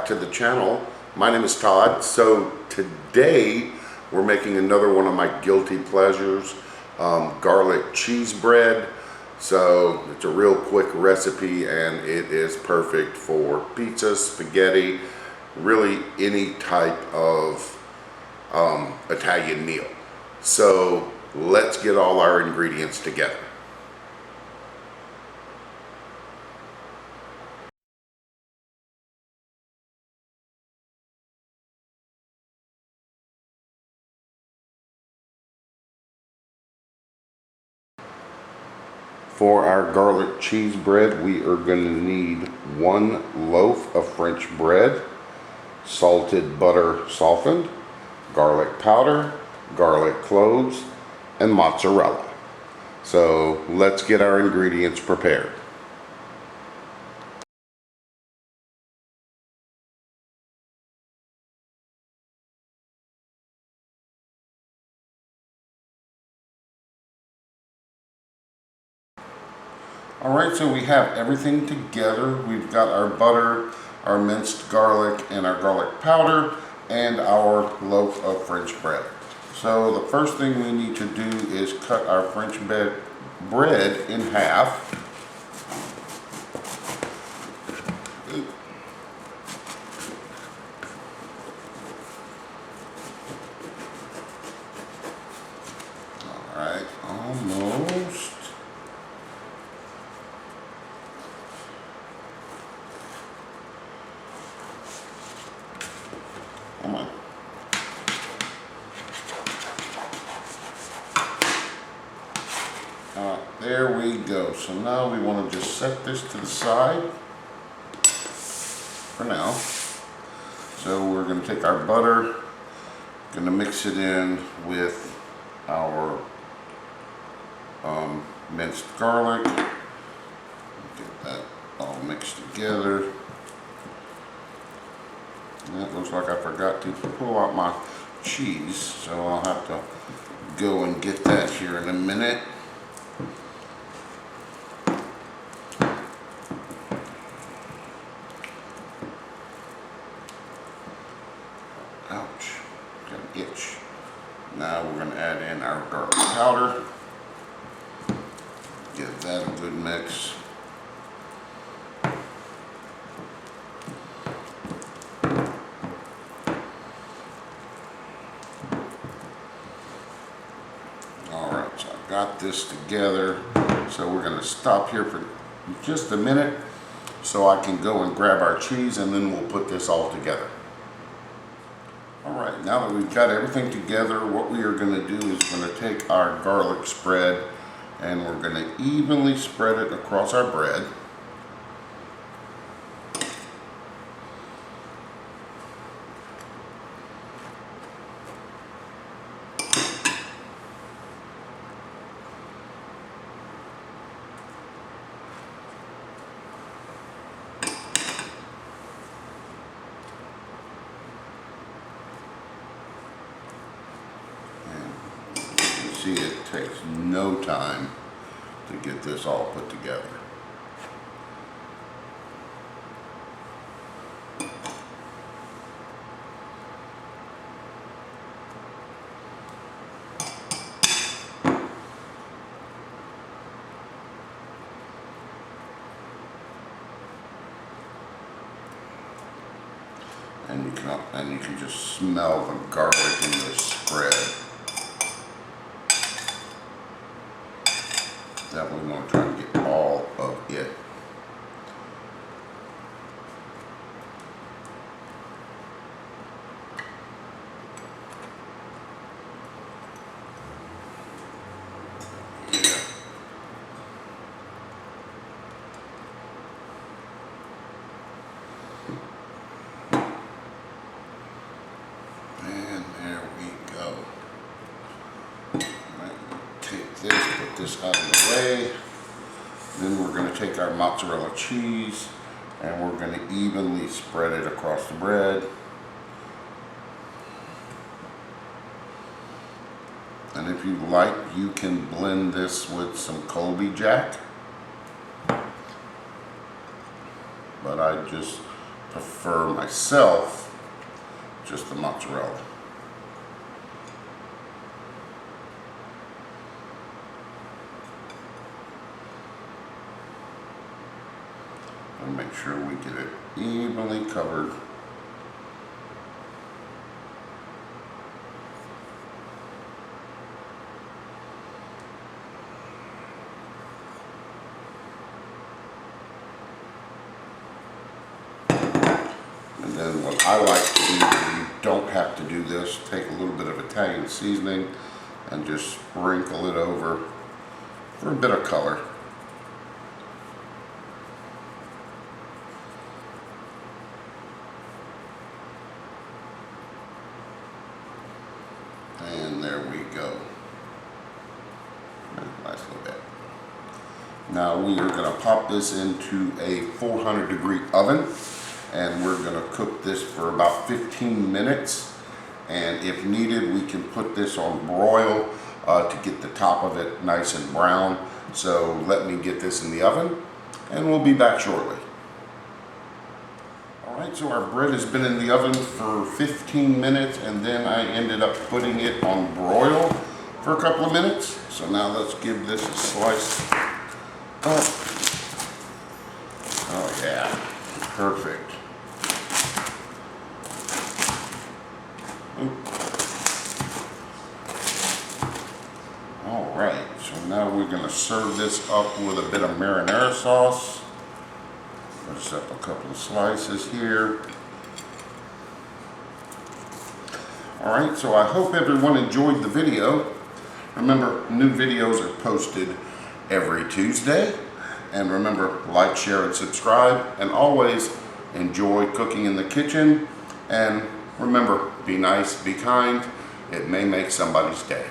back to the channel. My name is Todd. So today we're making another one of my guilty pleasures, garlic cheese bread. So it's a real quick recipe and it is perfect for pizza, spaghetti, really any type of Italian meal. So let's get all our ingredients together. For our garlic cheese bread, we are going to need 1 loaf of French bread, salted butter softened, garlic powder, garlic cloves, and mozzarella. So let's get our ingredients prepared. Alright, so we have everything together. We've got our butter, our minced garlic, and our garlic powder, and our loaf of French bread. So the first thing we need to do is cut our French bread in half. Alright, almost. Come on. There we go. So now we want to just set this to the side for now. So we're going to take our butter, going to mix it in with our minced garlic. Get that all mixed together. And it looks like I forgot to pull out my cheese, so I'll have to go and get that here in a minute. Ouch, got an itch. Now we're going to add in our garlic powder. Give that a good mix. Alright, so I've got this together. So we're going to stop here for just a minute so I can go and grab our cheese, and then we'll put this all together. Alright, now that we've got everything together, what we are going to do is going to take our garlic spread and we're going to evenly spread it across our bread. See, it takes no time to get this all put together. And you can just smell the garlic in this spread. That we want to try to get all of it. Yeah. And there we go. Take this, put this out of the way. Then we're going to take our mozzarella cheese and we're going to evenly spread it across the bread. And if you like, you can blend this with some Colby Jack. But I just prefer myself just the mozzarella. And make sure we get it evenly covered. And then what I like to do, you don't have to do this, take a little bit of Italian seasoning and just sprinkle it over for a bit of color. And there we go. Nice little bit. Now we are going to pop this into a 400-degree oven, and we're going to cook this for about 15 minutes. And if needed, we can put this on broil to get the top of it nice and brown. So let me get this in the oven, and we'll be back shortly. Alright, so our bread has been in the oven for 15 minutes, and then I ended up putting it on broil for a couple of minutes. So now let's give this a slice up. Oh yeah, perfect. Alright, so now we're going to serve this up with a bit of marinara sauce. Let's up a couple of slices here. Alright, so I hope everyone enjoyed the video. Remember, new videos are posted every Tuesday. And remember, like, share, and subscribe. And always enjoy cooking in the kitchen. And remember, be nice, be kind. It may make somebody's day.